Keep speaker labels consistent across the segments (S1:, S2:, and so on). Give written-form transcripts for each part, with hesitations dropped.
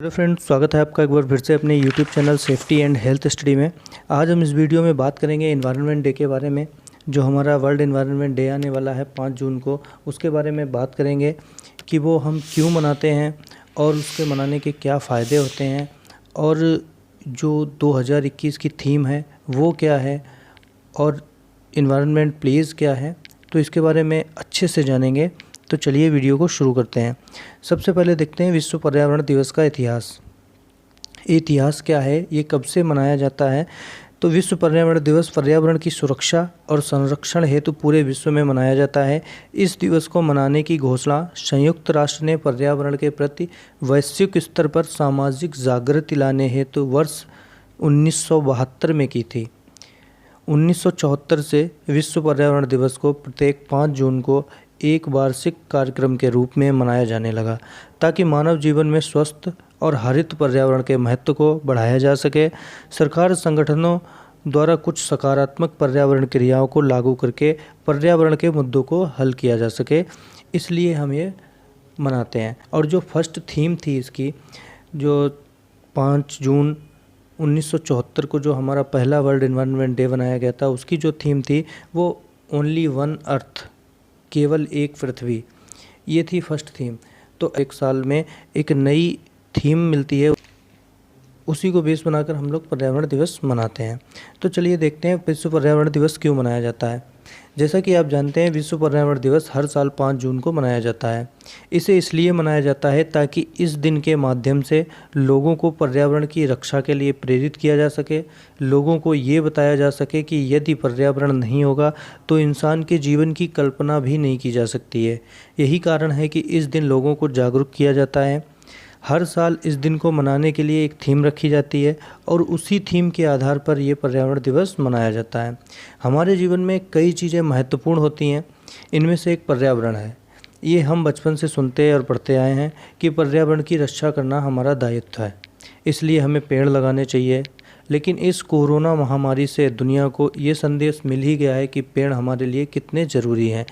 S1: Hello friends, स्वागत है आपका एक बार फिर से अपने YouTube channel safety and health study में। आज हम इस वीडियो में बात करेंगे एनवायरनमेंट डे के बारे में। जो हमारा वर्ल्ड एनवायरनमेंट डे आने वाला है 5 जून को, उसके बारे में बात करेंगे कि वो हम क्यों मनाते हैं और उसके मनाने के क्या फ़ायदे होते हैं, और जो 2021 की थीम है वो क्या है, और एनवायरनमेंट प्लीज़ क्या है, तो इसके बारे में अच्छे से जानेंगे। तो चलिए वीडियो को शुरू करते हैं। सबसे पहले देखते हैं विश्व पर्यावरण दिवस का इतिहास। इतिहास क्या है, ये कब से मनाया जाता है। तो विश्व पर्यावरण दिवस पर्यावरण की सुरक्षा और संरक्षण हेतु पूरे विश्व में मनाया जाता है। इस दिवस को मनाने की घोषणा संयुक्त राष्ट्र ने पर्यावरण के प्रति वैश्विक स्तर पर सामाजिक जागृति लाने हेतु वर्ष 1972 में की थी। 1974 से विश्व पर्यावरण दिवस को प्रत्येक 5 जून को एक वार्षिक कार्यक्रम के रूप में मनाया जाने लगा, ताकि मानव जीवन में स्वस्थ और हरित पर्यावरण के महत्व को बढ़ाया जा सके। सरकार संगठनों द्वारा कुछ सकारात्मक पर्यावरण क्रियाओं को लागू करके पर्यावरण के मुद्दों को हल किया जा सके, इसलिए हम ये मनाते हैं। और जो फर्स्ट थीम थी इसकी, जो 5 जून 1974 को जो हमारा पहला वर्ल्ड एनवायरनमेंट डे बनाया गया था, उसकी जो थीम थी वो ओनली वन अर्थ, केवल एक पृथ्वी, ये थी फर्स्ट थीम। तो एक साल में एक नई थीम मिलती है, उसी को बेस बनाकर हम लोग पर्यावरण दिवस मनाते हैं। तो चलिए देखते हैं विश्व पर्यावरण दिवस क्यों मनाया जाता है। जैसा कि आप जानते हैं, विश्व पर्यावरण दिवस हर साल 5 जून को मनाया जाता है। इसे इसलिए मनाया जाता है ताकि इस दिन के माध्यम से लोगों को पर्यावरण की रक्षा के लिए प्रेरित किया जा सके। लोगों को ये बताया जा सके कि यदि पर्यावरण नहीं होगा तो इंसान के जीवन की कल्पना भी नहीं की जा सकती है। यही कारण है कि इस दिन लोगों को जागरूक किया जाता है। हर साल इस दिन को मनाने के लिए एक थीम रखी जाती है और उसी थीम के आधार पर ये पर्यावरण दिवस मनाया जाता है। हमारे जीवन में कई चीज़ें महत्वपूर्ण होती हैं, इनमें से एक पर्यावरण है। ये हम बचपन से सुनते और पढ़ते आए हैं कि पर्यावरण की रक्षा करना हमारा दायित्व है, इसलिए हमें पेड़ लगाने चाहिए। लेकिन इस कोरोना महामारी से दुनिया को ये संदेश मिल ही गया है कि पेड़ हमारे लिए कितने ज़रूरी हैं।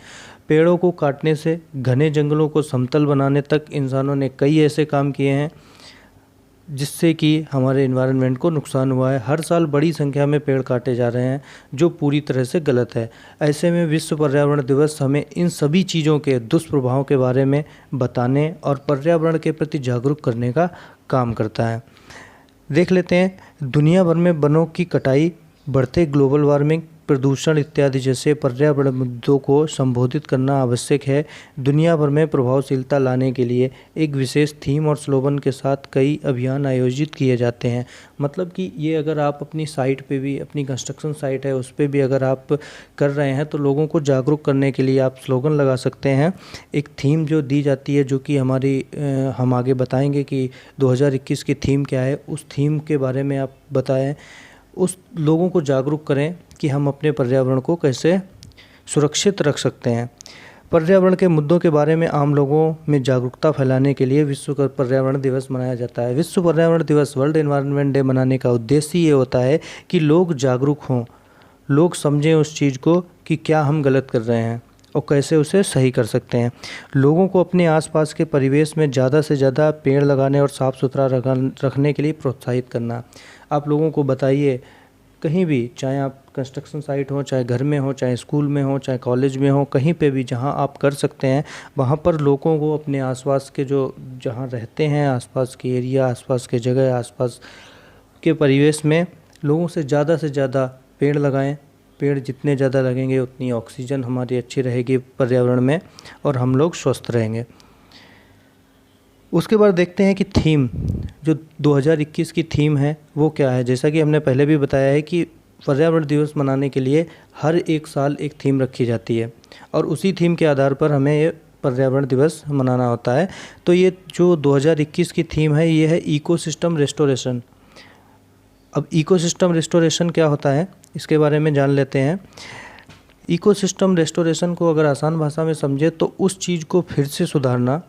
S1: पेड़ों को काटने से घने जंगलों को समतल बनाने तक इंसानों ने कई ऐसे काम किए हैं जिससे कि हमारे एनवायरनमेंट को नुकसान हुआ है। हर साल बड़ी संख्या में पेड़ काटे जा रहे हैं, जो पूरी तरह से गलत है। ऐसे में विश्व पर्यावरण दिवस हमें इन सभी चीज़ों के दुष्प्रभावों के बारे में बताने और पर्यावरण के प्रति जागरूक करने का काम करता है। देख लेते हैं, दुनिया भर में वनों की कटाई, बढ़ते ग्लोबल वार्मिंग, प्रदूषण इत्यादि जैसे पर्यावरण मुद्दों को संबोधित करना आवश्यक है। दुनिया भर में प्रभावशीलता लाने के लिए एक विशेष थीम और स्लोगन के साथ कई अभियान आयोजित किए जाते हैं। मतलब कि ये अगर आप अपनी साइट पे भी, अपनी कंस्ट्रक्शन साइट है उस पे भी अगर आप कर रहे हैं तो लोगों को जागरूक करने के लिए आप स्लोगन लगा सकते हैं। एक थीम जो दी जाती है, जो कि हम आगे बताएंगे कि 2021 की थीम क्या है, उस थीम के बारे में आप बताएं, उस लोगों को जागरूक करें कि हम अपने पर्यावरण को कैसे सुरक्षित रख सकते हैं। पर्यावरण के मुद्दों के बारे में आम लोगों में जागरूकता फैलाने के लिए विश्व पर्यावरण दिवस मनाया जाता है। विश्व पर्यावरण दिवस, वर्ल्ड एनवायरनमेंट डे मनाने का उद्देश्य ये होता है कि लोग जागरूक हों, लोग समझें उस चीज़ को कि क्या हम गलत कर रहे हैं और कैसे उसे सही कर सकते हैं। लोगों को अपने आसपास के परिवेश में ज़्यादा से ज़्यादा पेड़ लगाने और साफ़ सुथरा रखने के लिए प्रोत्साहित करना। आप लोगों को बताइए, कहीं भी, चाहे आप कंस्ट्रक्शन साइट हो, चाहे घर में हो, चाहे स्कूल में हो, चाहे कॉलेज में हो, कहीं पे भी जहां आप कर सकते हैं वहां पर लोगों को अपने आसपास के जो जहां रहते हैं, आसपास के एरिया, आसपास के जगह, आसपास के परिवेश में लोगों से ज़्यादा पेड़ लगाएं। पेड़ जितने ज़्यादा लगेंगे उतनी ऑक्सीजन हमारी अच्छी रहेगी पर्यावरण में और हम लोग स्वस्थ रहेंगे। उसके बाद देखते हैं कि थीम, जो 2021 की थीम है वो क्या है। जैसा कि हमने पहले भी बताया है कि पर्यावरण दिवस मनाने के लिए हर एक साल एक थीम रखी जाती है और उसी थीम के आधार पर हमें ये पर्यावरण दिवस मनाना होता है। तो ये जो 2021 की थीम है, ये है इकोसिस्टम रेस्टोरेशन। अब इकोसिस्टम रेस्टोरेशन क्या होता है, इसके बारे में जान लेते हैं। इकोसिस्टम रेस्टोरेशन को अगर आसान भाषा में समझे तो उस चीज़ को फिर से सुधारना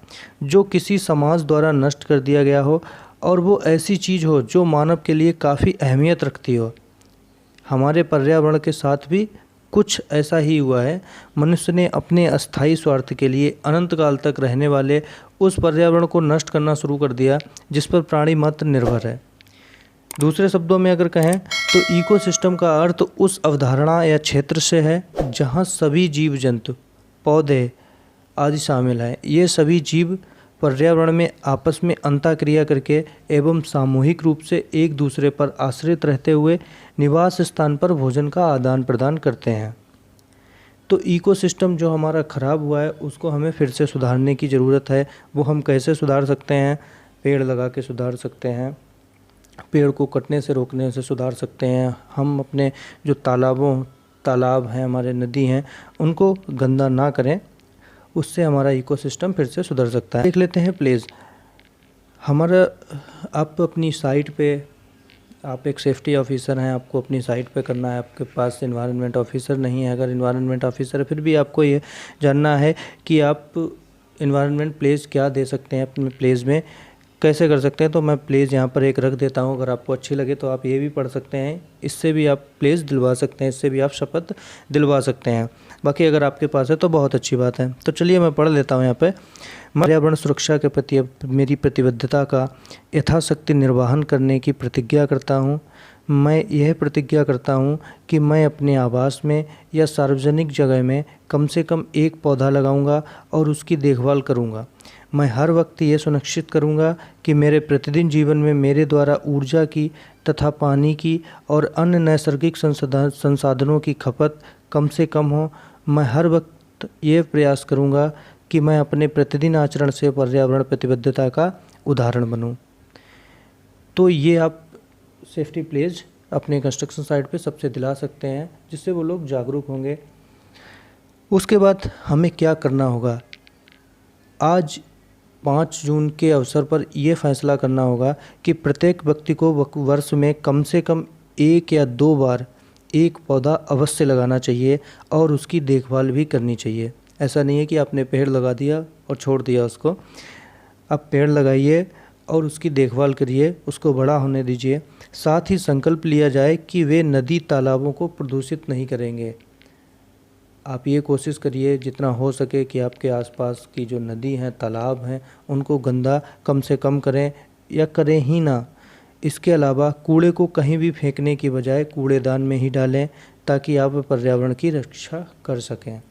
S1: जो किसी समाज द्वारा नष्ट कर दिया गया हो, और वो ऐसी चीज़ हो जो मानव के लिए काफ़ी अहमियत रखती हो, हमारे पर्यावरण के साथ भी कुछ ऐसा ही हुआ है। मनुष्य ने अपने अस्थायी स्वार्थ के लिए अनंत काल तक रहने वाले उस पर्यावरण को नष्ट करना शुरू कर दिया जिस पर प्राणी मात्र निर्भर है। दूसरे शब्दों में अगर कहें तो इकोसिस्टम का अर्थ उस अवधारणा या क्षेत्र से है जहाँ सभी जीव जंतु, पौधे आदि शामिल हैं। ये सभी जीव पर्यावरण में आपस में अंतःक्रिया करके एवं सामूहिक रूप से एक दूसरे पर आश्रित रहते हुए निवास स्थान पर भोजन का आदान प्रदान करते हैं। तो इकोसिस्टम जो हमारा ख़राब हुआ है उसको हमें फिर से सुधारने की ज़रूरत है। वो हम कैसे सुधार सकते हैं? पेड़ लगा के सुधार सकते हैं, पेड़ को कटने से रोकने से सुधार सकते हैं। हम अपने जो तालाब हैं, हमारे नदी हैं, उनको गंदा ना करें, उससे हमारा इकोसिस्टम फिर से सुधर सकता है। देख लेते हैं प्लेस। हमारा आप अपनी साइट पे, आप एक सेफ्टी ऑफिसर हैं, आपको अपनी साइट पे करना है, आपके पास इन्वायरमेंट ऑफिसर नहीं है। अगर इन्वायरमेंट ऑफिसर है फिर भी आपको ये जानना है कि आप इन्वायरमेंट प्लेस क्या दे सकते हैं, अपने प्लेस में कैसे कर सकते हैं। तो मैं प्लेस यहाँ पर एक रख देता हूँ, अगर आपको अच्छी लगे तो आप ये भी पढ़ सकते हैं। इससे भी आप प्लेस दिलवा सकते हैं, इससे भी आप शपथ दिलवा सकते हैं। बाकी अगर आपके पास है तो बहुत अच्छी बात है। तो चलिए मैं पढ़ लेता हूँ यहाँ पे। पर्यावरण सुरक्षा के प्रति मेरी प्रतिबद्धता का यथाशक्ति निर्वहन करने की प्रतिज्ञा करता हूँ। मैं यह प्रतिज्ञा करता हूँ कि मैं अपने आवास में या सार्वजनिक जगह में कम से कम एक पौधा लगाऊंगा और उसकी देखभाल करूंगा। मैं हर वक्त ये सुनिश्चित करूंगा कि मेरे प्रतिदिन जीवन में मेरे द्वारा ऊर्जा की तथा पानी की और अन्य नैसर्गिक संसाधनों की खपत कम से कम हो। मैं हर वक्त ये प्रयास करूंगा कि मैं अपने प्रतिदिन आचरण से पर्यावरण प्रतिबद्धता का उदाहरण बनूं। तो ये आप सेफ्टी प्लेस अपने कंस्ट्रक्शन साइट पे सबसे दिला सकते हैं, जिससे वो लोग जागरूक होंगे। उसके बाद हमें क्या करना होगा? आज 5 जून के अवसर पर यह फैसला करना होगा कि प्रत्येक व्यक्ति को वर्ष में कम से कम 1 या 2 बार एक पौधा अवश्य लगाना चाहिए और उसकी देखभाल भी करनी चाहिए। ऐसा नहीं है कि आपने पेड़ लगा दिया और छोड़ दिया उसको। आप पेड़ लगाइए और उसकी देखभाल करिए, उसको बड़ा होने दीजिए। साथ ही संकल्प लिया जाए कि वे नदी तालाबों को प्रदूषित नहीं करेंगे। आप ये कोशिश करिए जितना हो सके कि आपके आसपास की जो नदी हैं, तालाब हैं, उनको गंदा कम से कम करें या करें ही ना। इसके अलावा कूड़े को कहीं भी फेंकने की बजाय कूड़ेदान में ही डालें, ताकि आप पर्यावरण की रक्षा कर सकें।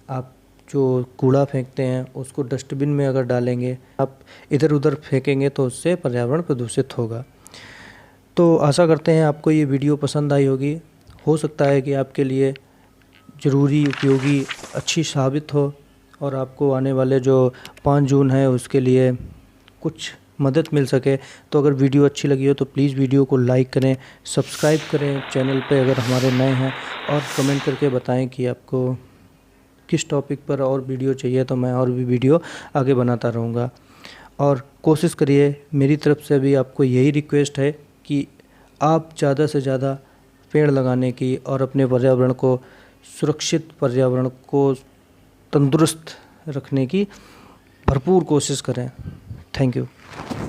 S1: आप जो कूड़ा फेंकते हैं उसको डस्टबिन में अगर डालेंगे, आप इधर उधर फेंकेंगे तो उससे पर्यावरण प्रदूषित होगा। तो आशा करते हैं आपको ये वीडियो पसंद आई होगी। हो सकता है कि आपके लिए ज़रूरी, उपयोगी, अच्छी साबित हो और आपको आने वाले जो 5 जून है उसके लिए कुछ मदद मिल सके। तो अगर वीडियो अच्छी लगी हो तो प्लीज़ वीडियो को लाइक करें, सब्सक्राइब करें चैनल पे अगर हमारे नए हैं, और कमेंट करके बताएं कि आपको किस टॉपिक पर और वीडियो चाहिए, तो मैं और भी वीडियो आगे बनाता रहूँगा। और कोशिश करिए, मेरी तरफ से भी आपको यही रिक्वेस्ट है कि आप ज़्यादा से ज़्यादा पेड़ लगाने की और अपने पर्यावरण को सुरक्षित, पर्यावरण को तंदुरुस्त रखने की भरपूर कोशिश करें। Thank you.